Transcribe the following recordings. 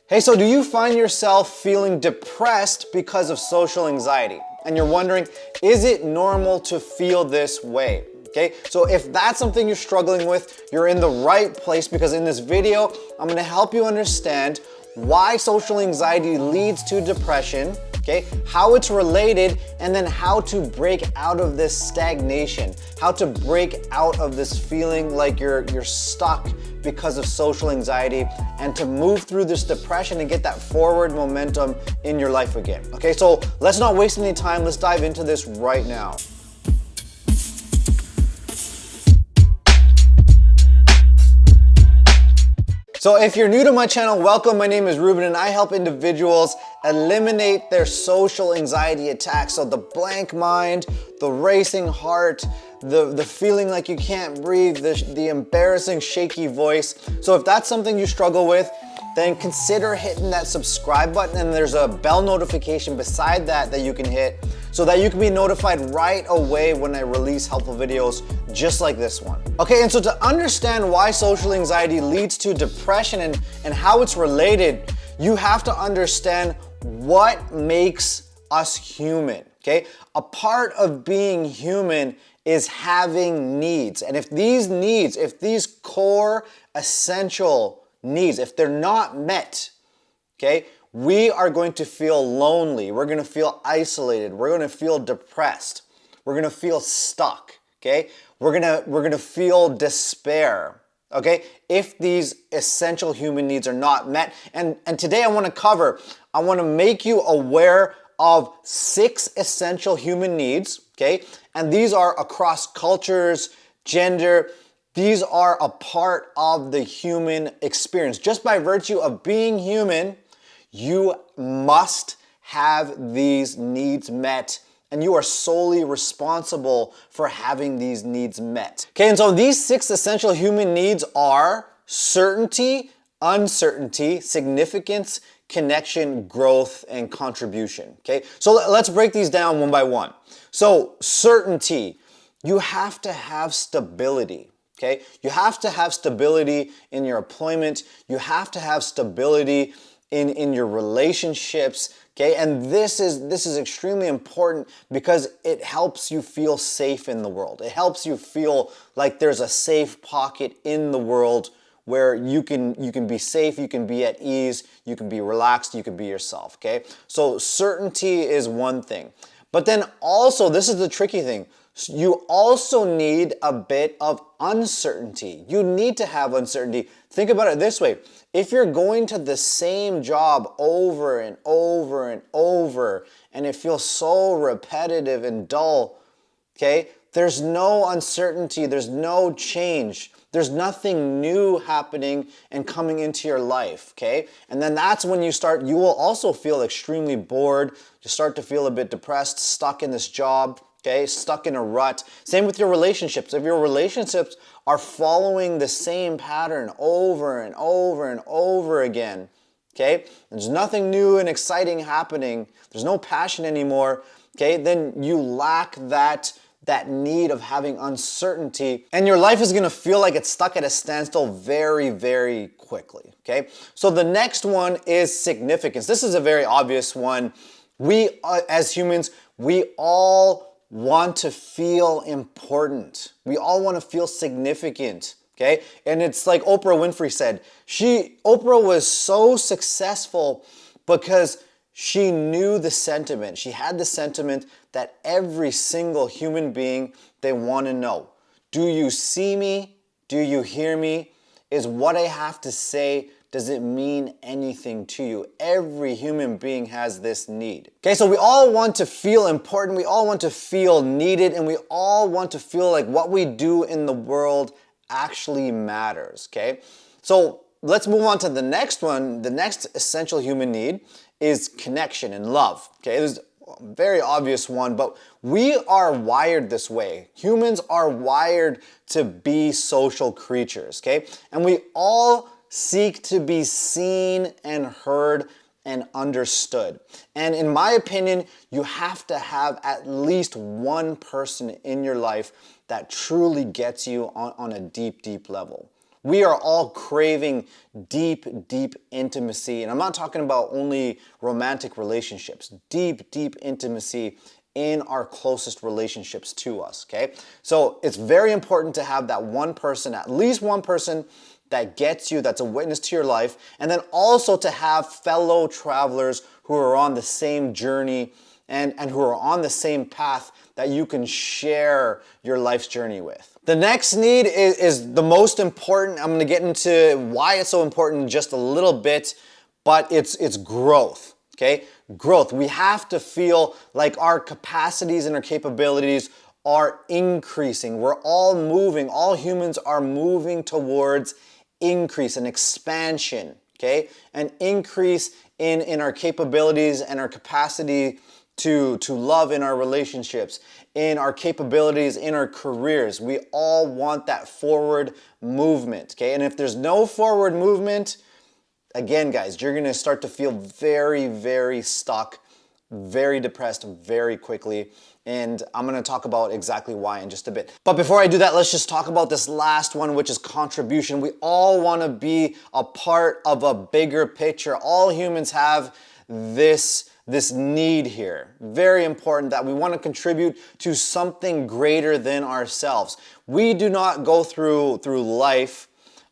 Hey, so do you find yourself feeling depressed because of social anxiety? And you're wondering, is it normal to feel this way? Okay, so if that's something you're struggling with, you're in the right place, because in this video, I'm gonna help you understand why social anxiety leads to depression, okay, how it's related, and then how to break out of this stagnation, how to break out of this feeling like you're stuck because of social anxiety, and to move through this depression and get that forward momentum in your life again. Okay, so let's not waste any time. Let's dive into this right now. So if you're new to my channel, welcome. My name is Rubin and I help individuals eliminate their social anxiety attacks. So the blank mind, the racing heart, the feeling like you can't breathe, the embarrassing shaky voice. So if that's something you struggle with, then consider hitting that subscribe button, and there's a bell notification beside that you can hit so that you can be notified right away when I release helpful videos just like this one. Okay, and so to understand why social anxiety leads to depression and how it's related, you have to understand what makes us human, okay? A part of being human is having needs. And if these core essential needs, if they're not met, okay, we are going to feel lonely. We're going to feel isolated. We're going to feel depressed. We're going to feel stuck, okay? We're going to feel despair, okay? If these essential human needs are not met. And today I want to make you aware of 6 essential human needs, okay? And these are across cultures, gender. These are a part of the human experience. Just by virtue of being human, you must have these needs met, and you are solely responsible for having these needs met. Okay, and so these 6 essential human needs are certainty, uncertainty, significance, connection, growth, and contribution. Okay, so let's break these down one by one. So certainty, you have to have stability. Okay, you have to have stability in your employment. You have to have stability in your relationships. Okay, and this is extremely important because it helps you feel safe in the world. It helps you feel like there's a safe pocket in the world where you can be safe, you can be at ease, you can be relaxed, you can be yourself. Okay, so certainty is one thing, but then also, this is the tricky thing, you also need a bit of uncertainty. You need to have uncertainty. Think about it this way. If you're going to the same job over and over and over, and it feels so repetitive and dull, okay, there's no uncertainty, there's no change. There's nothing new happening and coming into your life, okay? And then that's when you will also feel extremely bored. You start to feel a bit depressed, stuck in this job, okay? Stuck in a rut. Same with your relationships. If your relationships are following the same pattern over and over and over again, okay? There's nothing new and exciting happening. There's no passion anymore, okay? Then you lack that need of having uncertainty, and your life is gonna feel like it's stuck at a standstill very, very quickly, okay? So the next one is significance. This is a very obvious one. We, as humans, we all want to feel important. We all want to feel significant, okay? And it's like Oprah Winfrey said, Oprah was so successful because she knew the sentiment. She had the sentiment that every single human being, they want to know. Do you see me? Do you hear me? Is what I have to say, does it mean anything to you? Every human being has this need. Okay, so we all want to feel important, we all want to feel needed, and we all want to feel like what we do in the world actually matters, okay? So let's move on to the next one. The next essential human need is connection and love, okay? There's a very obvious one, but we are wired this way. Humans are wired to be social creatures, okay? And we all seek to be seen and heard and understood. And in my opinion, you have to have at least one person in your life that truly gets you on a deep, deep level. We are all craving deep, deep intimacy. And I'm not talking about only romantic relationships, deep, deep intimacy in our closest relationships to us, okay? So it's very important to have that one person, at least one person that gets you, that's a witness to your life, and then also to have fellow travelers who are on the same journey and who are on the same path that you can share your life's journey with. The next need is the most important. I'm gonna get into why it's so important in just a little bit, but it's growth, okay? Growth. We have to feel like our capacities and our capabilities are increasing. We're all moving, all humans are moving towards increase and expansion, okay? An increase in our capabilities and our capacity to love in our relationships, in our capabilities, in our careers. We all want that forward movement, okay? And if there's no forward movement, again, guys, you're gonna start to feel very, very stuck, very depressed very quickly. And I'm gonna talk about exactly why in just a bit. But before I do that, let's just talk about this last one, which is contribution. We all wanna be a part of a bigger picture. All humans have this need here. Very important that we want to contribute to something greater than ourselves. We do not go through life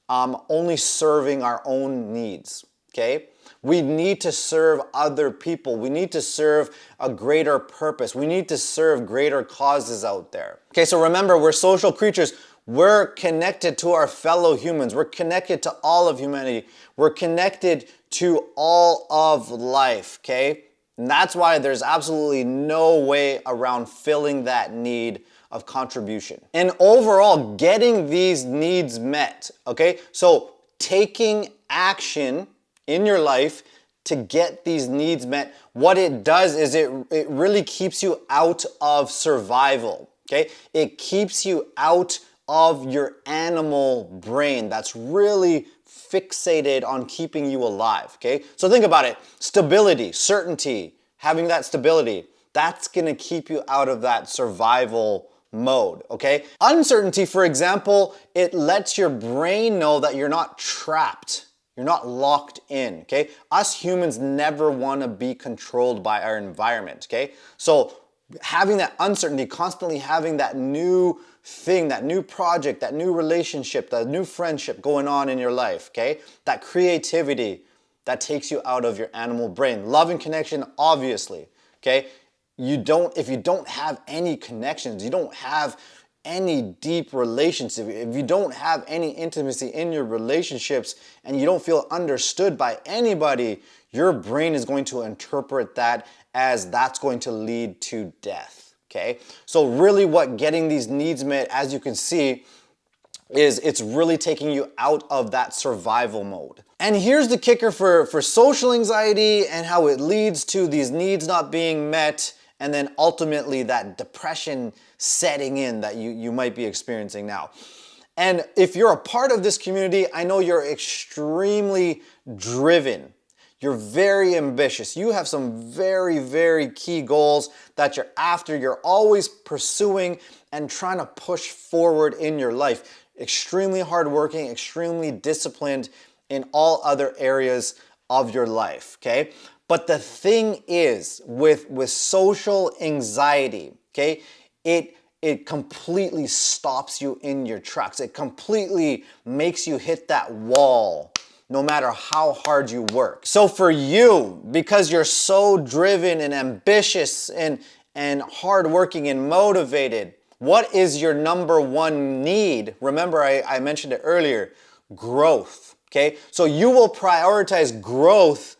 only serving our own needs, okay? We need to serve other people. We need to serve a greater purpose. We need to serve greater causes out there. Okay, so remember, we're social creatures. We're connected to our fellow humans. We're connected to all of humanity. We're connected to all of life, okay? And that's why there's absolutely no way around filling that need of contribution. And overall, getting these needs met, okay? So taking action in your life to get these needs met, what it does is it really keeps you out of survival, okay? It keeps you out of your animal brain that's really fixated on keeping you alive, okay? So think about it. Stability, certainty, having that stability, that's gonna keep you out of that survival mode, okay? Uncertainty, for example, it lets your brain know that you're not trapped. You're not locked in, okay? Us humans never wanna be controlled by our environment, okay? So having that uncertainty, constantly having that new thing, that new project, that new relationship, that new friendship going on in your life, okay? That creativity, that takes you out of your animal brain. Love and connection, obviously, okay? If you don't have any connections, you don't have any deep relationship, if you don't have any intimacy in your relationships and you don't feel understood by anybody, your brain is going to interpret that as that's going to lead to death, okay? So really what getting these needs met, as you can see, is it's really taking you out of that survival mode. And here's the kicker for social anxiety and how it leads to these needs not being met, and then ultimately that depression setting in that you might be experiencing now. And if you're a part of this community, I know you're extremely driven. You're very ambitious. You have some very, very key goals that you're after. You're always pursuing and trying to push forward in your life. Extremely hardworking, extremely disciplined in all other areas of your life, okay? But the thing is, with social anxiety, okay, it completely stops you in your tracks. It completely makes you hit that wall no matter how hard you work. So for you, because you're so driven and ambitious and hardworking and motivated, what is your number one need? Remember, I mentioned it earlier, growth, okay? So you will prioritize growth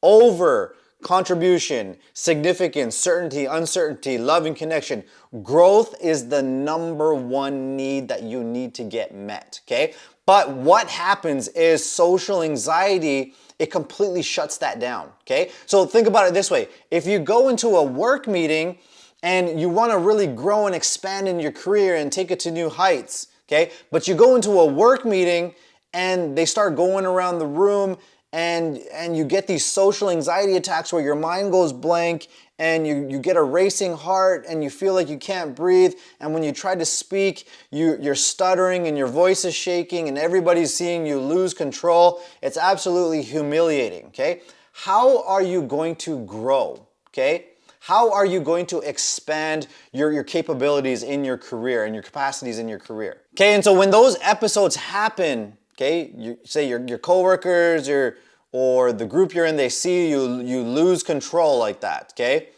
over contribution, significance, certainty, uncertainty, love and connection. Growth is the number one need that you need to get met, okay? But what happens is social anxiety, it completely shuts that down, okay? So think about it this way. If you go into a work meeting and you want to really grow and expand in your career and take it to new heights, okay? But you go into a work meeting and they start going around the room and you get these social anxiety attacks where your mind goes blank and you get a racing heart and you feel like you can't breathe, and when you try to speak, you're stuttering and your voice is shaking and everybody's seeing you lose control. It's absolutely humiliating, okay? How are you going to grow, okay? How are you going to expand your capabilities in your career and your capacities in your career? Okay, and so when those episodes happen, okay, you say your coworkers or the group you're in, they see you lose control like that, okay?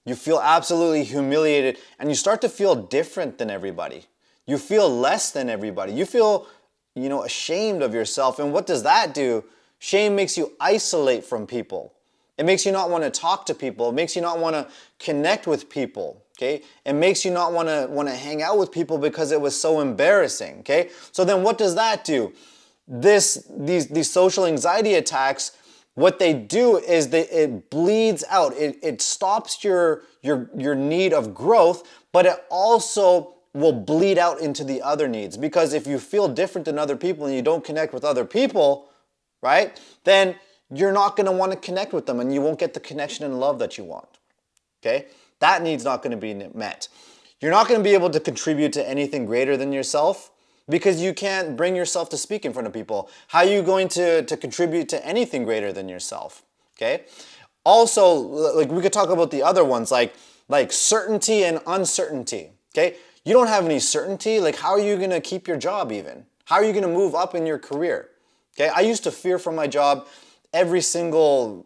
You feel absolutely humiliated and you start to feel different than everybody. You feel less than everybody. You feel, ashamed of yourself. And what does that do? Shame makes you isolate from people. It makes you not want to talk to people. It makes you not want to connect with people, okay? It makes you not want to hang out with people because it was so embarrassing, okay? So then what does that do? These social anxiety attacks, what they do is it bleeds out. It stops your need of growth, but it also will bleed out into the other needs. Because if you feel different than other people and you don't connect with other people, right, then you're not going to want to connect with them and you won't get the connection and love that you want, okay? That need's not going to be met. You're not going to be able to contribute to anything greater than yourself because you can't bring yourself to speak in front of people. How are you going to contribute to anything greater than yourself, okay? Also, like we could talk about the other ones, like certainty and uncertainty, okay? You don't have any certainty, like how are you going to keep your job even? How are you going to move up in your career? Okay, I used to fear for my job every single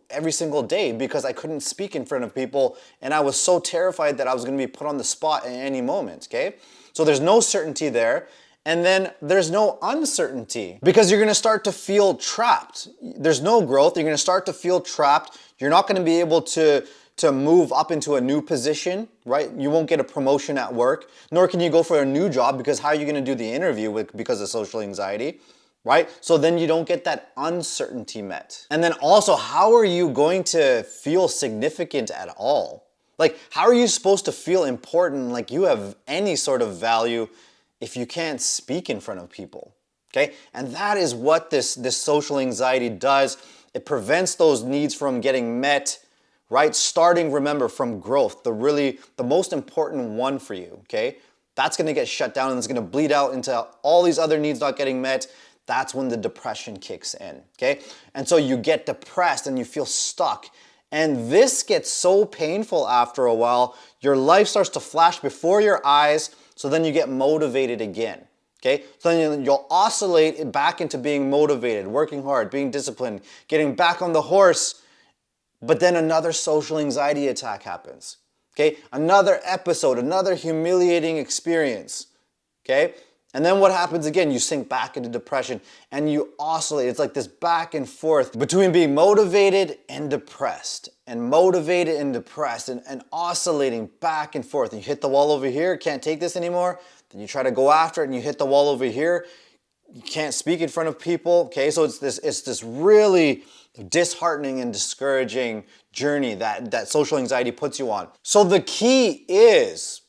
day because I couldn't speak in front of people and I was so terrified that I was going to be put on the spot at any moment, okay? So there's no certainty there, and then there's no uncertainty because you're going to start to feel trapped. There's no growth, you're going to start to feel trapped. You're not going to be able to move up into a new position, right? You won't get a promotion at work, nor can you go for a new job because how are you going to do the interview because of social anxiety? Right? So then you don't get that uncertainty met. And then also, how are you going to feel significant at all? Like, how are you supposed to feel important, like you have any sort of value if you can't speak in front of people? Okay? And that is what this social anxiety does. It prevents those needs from getting met, right? Starting, remember, from growth, the most important one for you, okay? That's gonna get shut down and it's gonna bleed out into all these other needs not getting met. That's when the depression kicks in, okay? And so you get depressed and you feel stuck. And this gets so painful after a while, your life starts to flash before your eyes, so then you get motivated again, okay? So then you'll oscillate back into being motivated, working hard, being disciplined, getting back on the horse, but then another social anxiety attack happens, okay? Another episode, another humiliating experience, okay? And then what happens again? You sink back into depression and you oscillate. It's like this back and forth between being motivated and depressed and motivated and depressed and oscillating back and forth. And you hit the wall over here, can't take this anymore. Then you try to go after it and you hit the wall over here. You can't speak in front of people, okay? So it's this really disheartening and discouraging journey that social anxiety puts you on. So the key is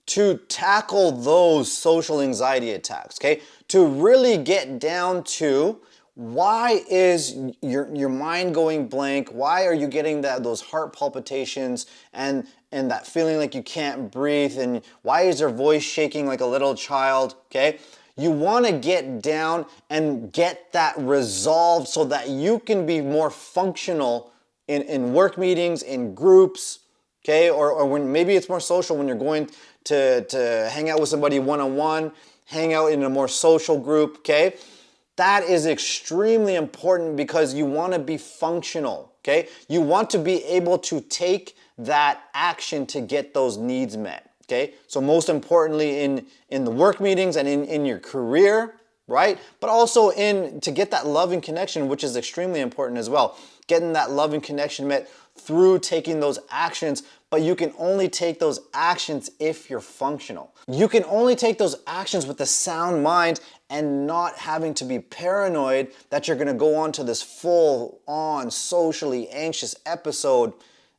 to tackle those social anxiety attacks, okay? To really get down to why is your mind going blank? Why are you getting those heart palpitations and that feeling like you can't breathe? And why is your voice shaking like a little child, okay? You want to get down and get that resolved so that you can be more functional in work meetings, in groups, okay? Or when maybe it's more social when you're going to hang out with somebody one-on-one, hang out in a more social group, okay? That is extremely important because you want to be functional, okay? You want to be able to take that action to get those needs met, okay? So most importantly in the work meetings and in your career, right? But also to get that love and connection, which is extremely important as well. Getting that love and connection met through taking those actions, but you can only take those actions if you're functional. You can only take those actions with a sound mind and not having to be paranoid that you're gonna go on to this full-on socially anxious episode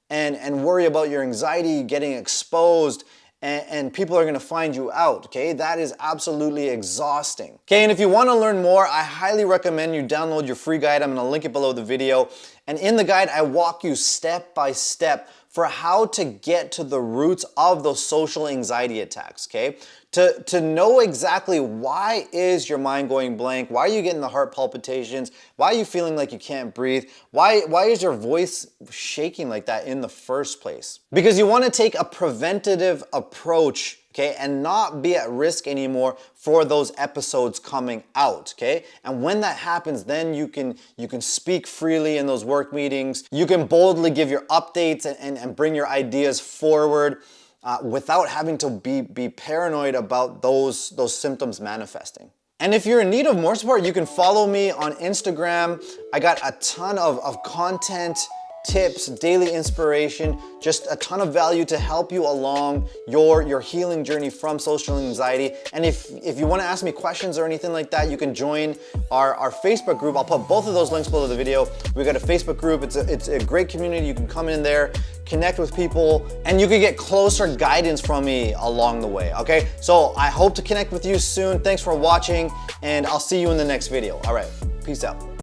and worry about your anxiety getting exposed and people are gonna find you out, okay? That is absolutely exhausting. Okay, and if you wanna learn more, I highly recommend you download your free guide. I'm gonna link it below the video. And in the guide, I walk you step by step for how to get to the roots of those social anxiety attacks, okay? To know exactly why is your mind going blank, why are you getting the heart palpitations, why are you feeling like you can't breathe, why is your voice shaking like that in the first place? Because you want to take a preventative approach, okay, and not be at risk anymore for those episodes coming out, okay? And when that happens, then you can speak freely in those work meetings, you can boldly give your updates and bring your ideas forward, without having to be paranoid about those symptoms manifesting. And if you're in need of more support, you can follow me on Instagram. I got a ton of content, tips, daily inspiration, just a ton of value to help you along your healing journey from social anxiety. And if you want to ask me questions or anything like that, you can join our Facebook group. I'll put both of those links below the video. We've got a Facebook group. It's a great community. You can come in there, connect with people, and you can get closer guidance from me along the way, okay? So I hope to connect with you soon. Thanks for watching, and I'll see you in the next video. All right, peace out.